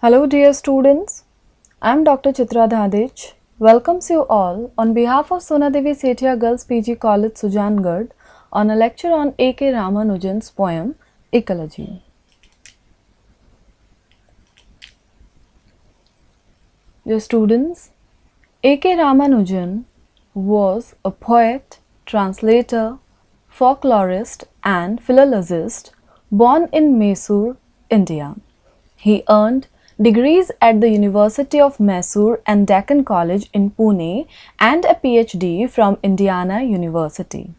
Hello dear students, I am Dr. Chitra Dadheech. Welcomes you all on behalf of Sonadevi Sethia Girls PG College Sujangarh on a lecture on A.K. Ramanujan's poem Ecology. Dear students, A.K. Ramanujan was a poet, translator, folklorist and philologist born in Mysore, India. He earned degrees at the University of Mysore and Deccan College in Pune and a PhD from Indiana University.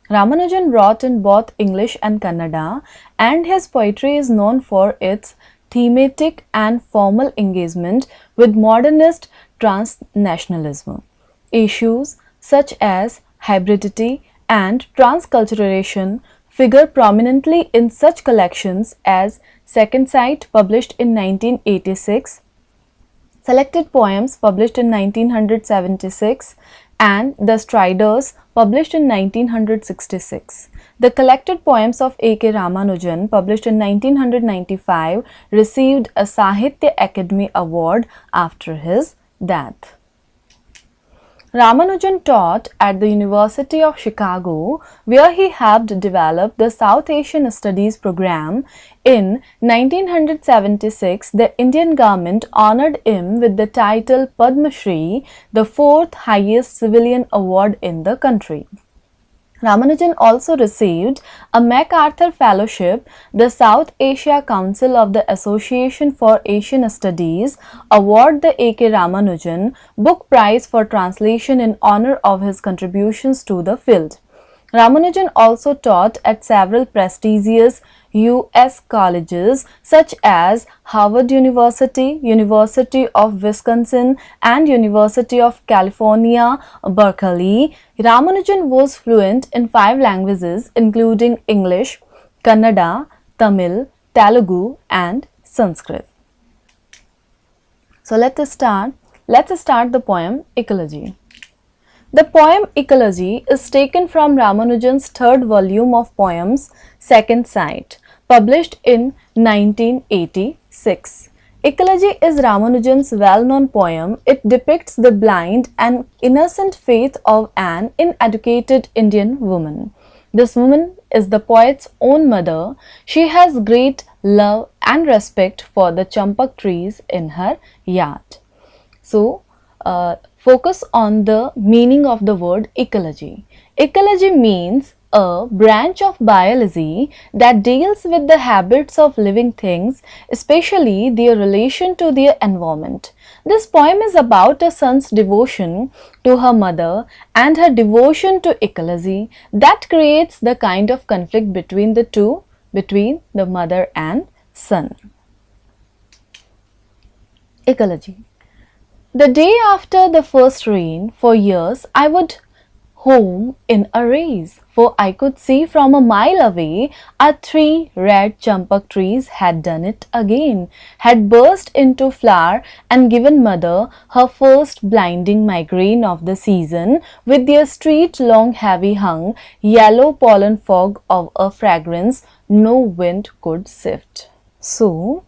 Ramanujan wrote in both English and Kannada, and his poetry is known for its thematic and formal engagement with modernist transnationalism. Issues such as hybridity and transculturation figure prominently in such collections as Second Sight, published in 1986, Selected Poems, published in 1976, and The Striders, published in 1966. The collected poems of A.K. Ramanujan, published in 1995, received a Sahitya Academy Award after his death. Ramanujan taught at the University of Chicago, where he helped develop the South Asian Studies program. In 1976, the Indian government honored him with the title Padma Shri, the fourth highest civilian award in the country. Ramanujan also received a MacArthur Fellowship, the South Asia Council of the Association for Asian Studies award the A.K. Ramanujan Book Prize for Translation in honor of his contributions to the field. Ramanujan also taught at several prestigious U.S. colleges such as Harvard University, University of Wisconsin, and University of California, Berkeley. Ramanujan was fluent in 5 languages including English, Kannada, Tamil, Telugu, and Sanskrit. So let's start the poem Ecology. The poem Ecology is taken from Ramanujan's third volume of poems, Second Sight, published in 1986. Ecology is Ramanujan's well-known poem. It depicts the blind and innocent faith of an uneducated Indian woman. This woman is the poet's own mother. She has great love and respect for the champak trees in her yard. So, focus on the meaning of the word ecology. Ecology means a branch of biology that deals with the habits of living things, especially their relation to their environment. This poem is about a son's devotion to her mother and her devotion to ecology that creates the kind of conflict between the two, between the mother and son. Ecology. The day after the first rain, for years I would home in a race, for I could see from a mile away our 3 red champak trees had done it again, had burst into flower and given mother her first blinding migraine of the season with their street-long heavy hung yellow pollen fog of a fragrance no wind could sift. So,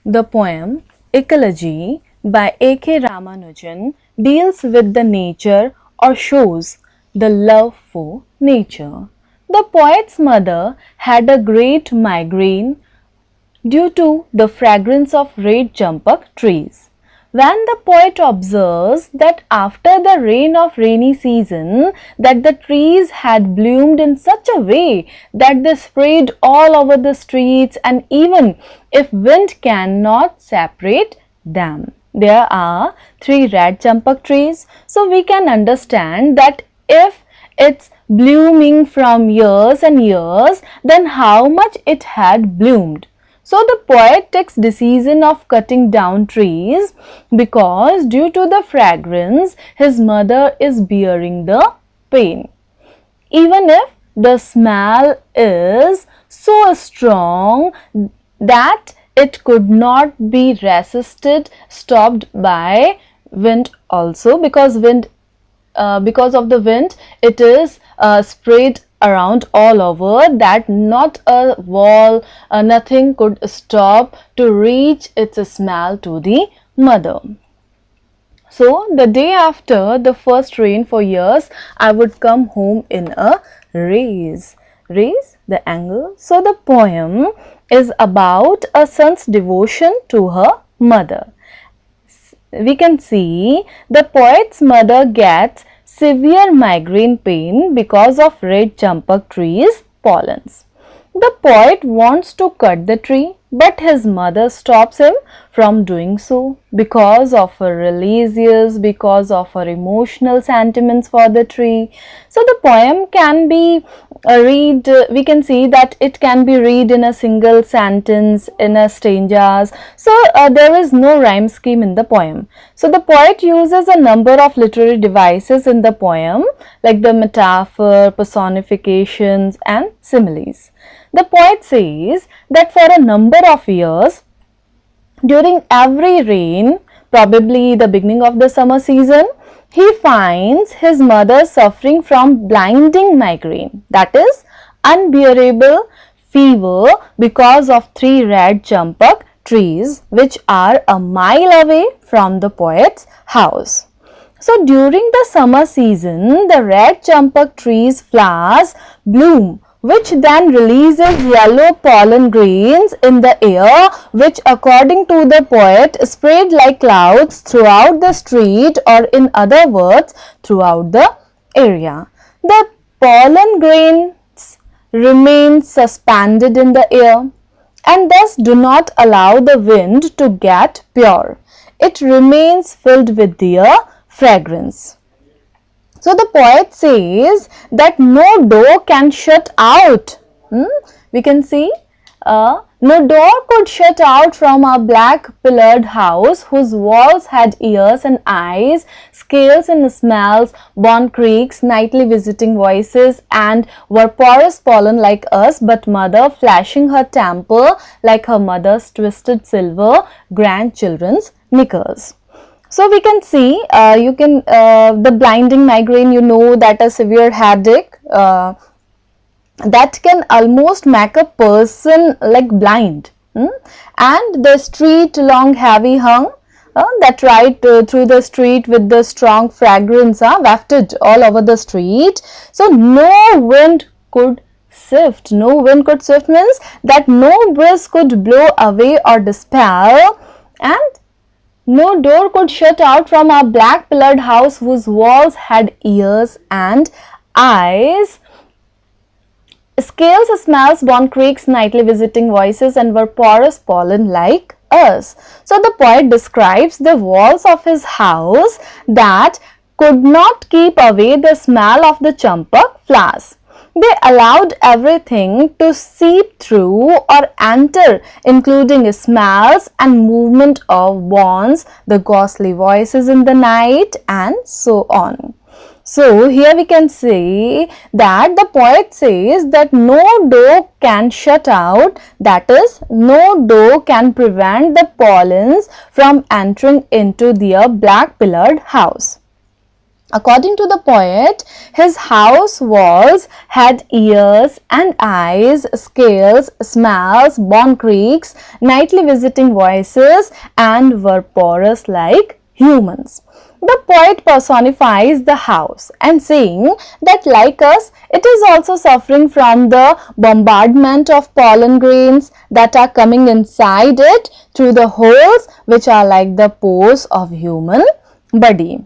the poem Ecology by A.K. Ramanujan deals with the nature or shows the love for nature. The poet's mother had a great migraine due to the fragrance of red champak trees. When the poet observes that after the rain of rainy season that the trees had bloomed in such a way that they spread all over the streets, and even if wind cannot separate them, there are 3 red champak trees, so we can understand that if it's blooming from years and years, then how much it had bloomed. So the poet takes decision of cutting down trees because due to the fragrance his mother is bearing the pain. Even if the smell is so strong that it could not be resisted, stopped by wind also, because of the wind it is spread around all over that not a wall, nothing could stop to reach its smell to the mother. So the day after the first rain for years, I would come home in a raise. Raise the anger. So the poem is about a son's devotion to her mother. We can see the poet's mother gets severe migraine pain because of red champak trees pollens. The poet wants to cut the tree, but his mother stops him from doing so because of her religious, because of her emotional sentiments for the tree. So the poem can be we can see that it can be read in a single sentence, in a stanzas. So there is no rhyme scheme in the poem. So the poet uses a number of literary devices in the poem, like the metaphor, personifications and similes. The poet says that for a number of years, during every rain, probably the beginning of the summer season, he finds his mother suffering from blinding migraine, that is unbearable fever because of 3 red champak trees which are a mile away from the poet's house. So during the summer season, the red champak trees flowers bloom, which then releases yellow pollen grains in the air, which according to the poet spread like clouds throughout the street, or in other words throughout the area. The pollen grains remain suspended in the air and thus do not allow the wind to get pure. It remains filled with their fragrance. So the poet says that no door can shut out. We can see no door could shut out from a black pillared house whose walls had ears and eyes, scales and smells, born creaks, nightly visiting voices, and were porous pollen like us, but mother flashing her temper like her mother's twisted silver grandchildren's knickers. So we can see the blinding migraine, that a severe headache that can almost make a person like blind, and the street long heavy hung that ride through the street with the strong fragrance wafted all over the street. So no wind could sift. No wind could sift means that no breeze could blow away or dispel, and no door could shut out from our black pillared house whose walls had ears and eyes, scales, smells, born creaks, nightly visiting voices, and were porous pollen like us. So the poet describes the walls of his house that could not keep away the smell of the champak flowers. They allowed everything to seep through or enter, including smells and movement of wands, the ghostly voices in the night, and so on. So here we can say that the poet says that no door can shut out, that is, no door can prevent the pollens from entering into their black pillared house. According to the poet, his house walls had ears and eyes, scales, smells, born creaks, nightly visiting voices, and were porous like humans. The poet personifies the house and saying that like us, it is also suffering from the bombardment of pollen grains that are coming inside it through the holes which are like the pores of human body.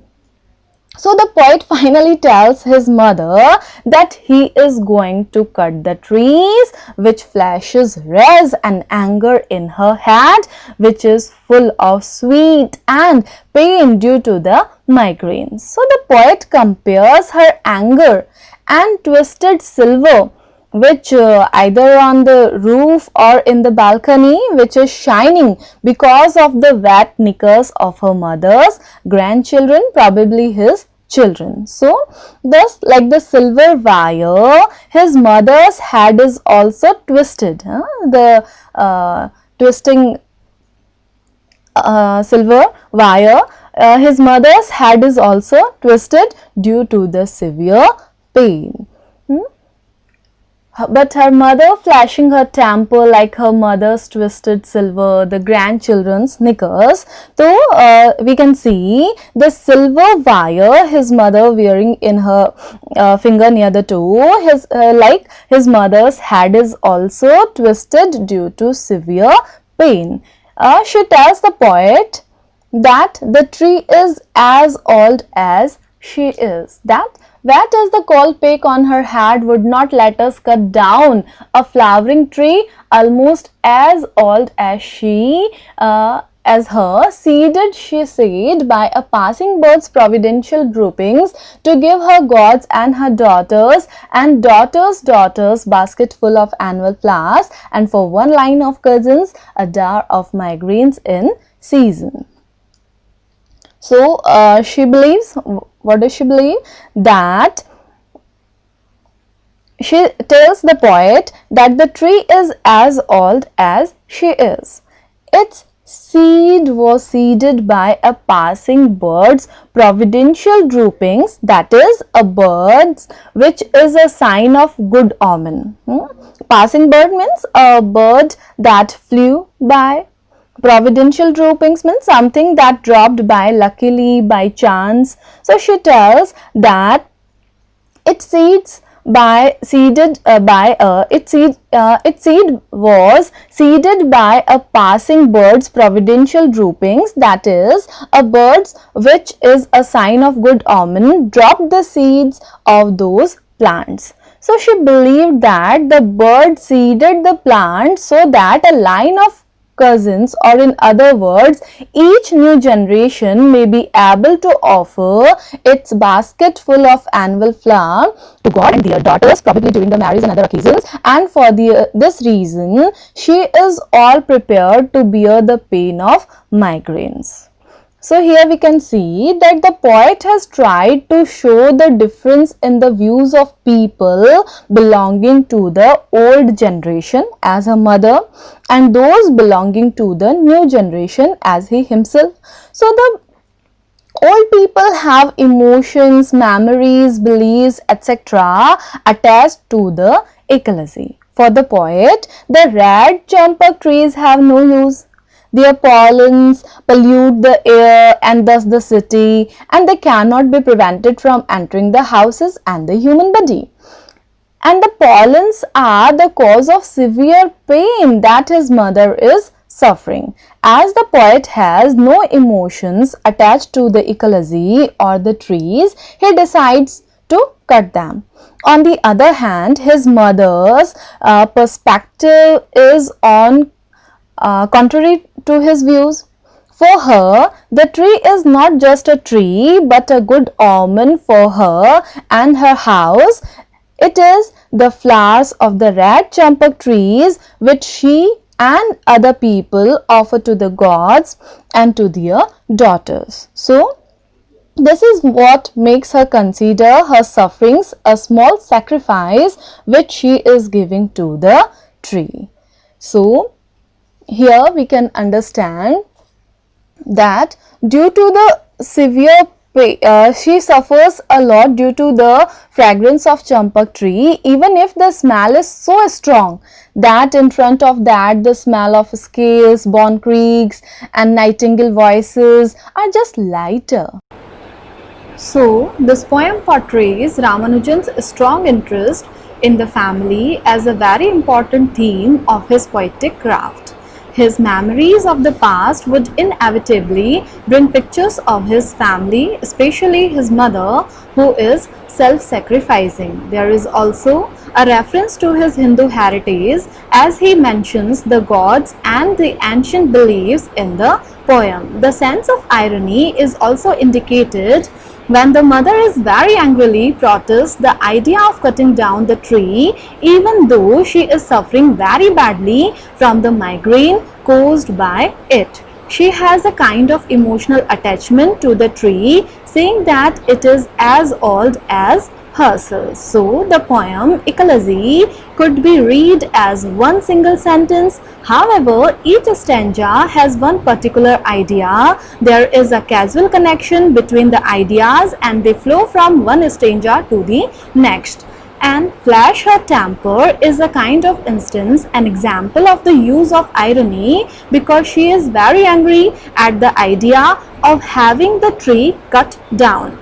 So the poet finally tells his mother that he is going to cut the trees, which flashes rage and anger in her head, which is full of sweet and pain due to the migraines. So the poet compares her anger and twisted silver, which either on the roof or in the balcony, which is shining because of the wet knickers of her mother's grandchildren, probably his children. So thus, like the silver wire, his mother's head is also twisted. The twisting silver wire, his mother's head is also twisted due to the severe pain. But her mother flashing her temper like her mother's twisted silver, the grandchildren's knickers. So we can see the silver wire his mother wearing in her finger near the toe. Like his mother's head is also twisted due to severe pain. She tells the poet that the tree is as old as she is. That as the cold pick on her head would not let us cut down a flowering tree almost as old as she, as her, seeded, she said, by a passing bird's providential droopings to give her gods and her daughters and daughters' daughters basketful of annual flowers, and for one line of cousins a dower of migraines in season. So she believes, what does she believe? That she tells the poet that the tree is as old as she is. Its seed was seeded by a passing bird's providential droopings, that is, a bird's which is a sign of good omen. Passing bird means a bird that flew by. Providential droopings means something that dropped by luckily, by chance. So she tells that its seeds its seed was seeded by a passing bird's providential droopings, that is, a bird's which is a sign of good omen dropped the seeds of those plants. So she believed that the bird seeded the plant so that a line of cousins, or in other words, each new generation may be able to offer its basket full of annual flower to God and their daughters, probably during the marriage and other occasions, and for this reason she is all prepared to bear the pain of migraines. So here we can see that the poet has tried to show the difference in the views of people belonging to the old generation as her mother and those belonging to the new generation as he himself. So the old people have emotions, memories, beliefs, etc. attached to the ecology. For the poet, the red champak trees have no use. Their pollens pollute the air and thus the city, and they cannot be prevented from entering the houses and the human body. And the pollens are the cause of severe pain that his mother is suffering. As the poet has no emotions attached to the ecology or the trees, he decides to cut them. On the other hand, his mother's perspective is on contrary to his views. For her, the tree is not just a tree but a good omen for her and her house. It is the flowers of the red champak trees which she and other people offer to the gods and to their daughters. So, this is what makes her consider her sufferings a small sacrifice which she is giving to the tree. So, here we can understand that due to the severe pain, she suffers a lot due to the fragrance of champak tree, even if the smell is so strong that in front of that the smell of scales, born creeks and nightingale voices are just lighter. So, this poem portrays Ramanujan's strong interest in the family as a very important theme of his poetic craft. His memories of the past would inevitably bring pictures of his family, especially his mother, who is self-sacrificing. There is also a reference to his Hindu heritage as he mentions the gods and the ancient beliefs in the poem. The sense of irony is also indicated when the mother is very angrily protests the idea of cutting down the tree, even though she is suffering very badly from the migraine caused by it. She has a kind of emotional attachment to the tree, saying that it is as old as herself. So, the poem Ecology could be read as one single sentence. However, each stanza has one particular idea. There is a causal connection between the ideas and they flow from one stanza to the next. And flash her temper is a kind of instance, an example of the use of irony, because she is very angry at the idea of having the tree cut down.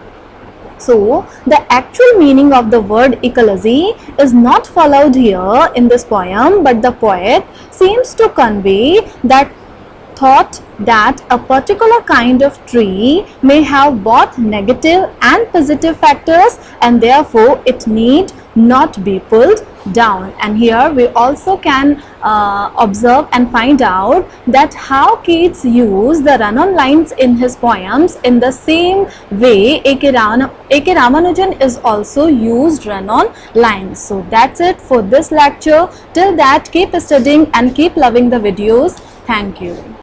So, the actual meaning of the word ecology is not followed here in this poem, but the poet seems to convey that thought that a particular kind of tree may have both negative and positive factors, and therefore it need not be pulled down. And here we also can observe and find out that how Keats used the run-on lines in his poems. In the same way, A.K. Ramanujan is also used run-on lines. So that's it for this lecture. Till that, keep studying and keep loving the videos. Thank you.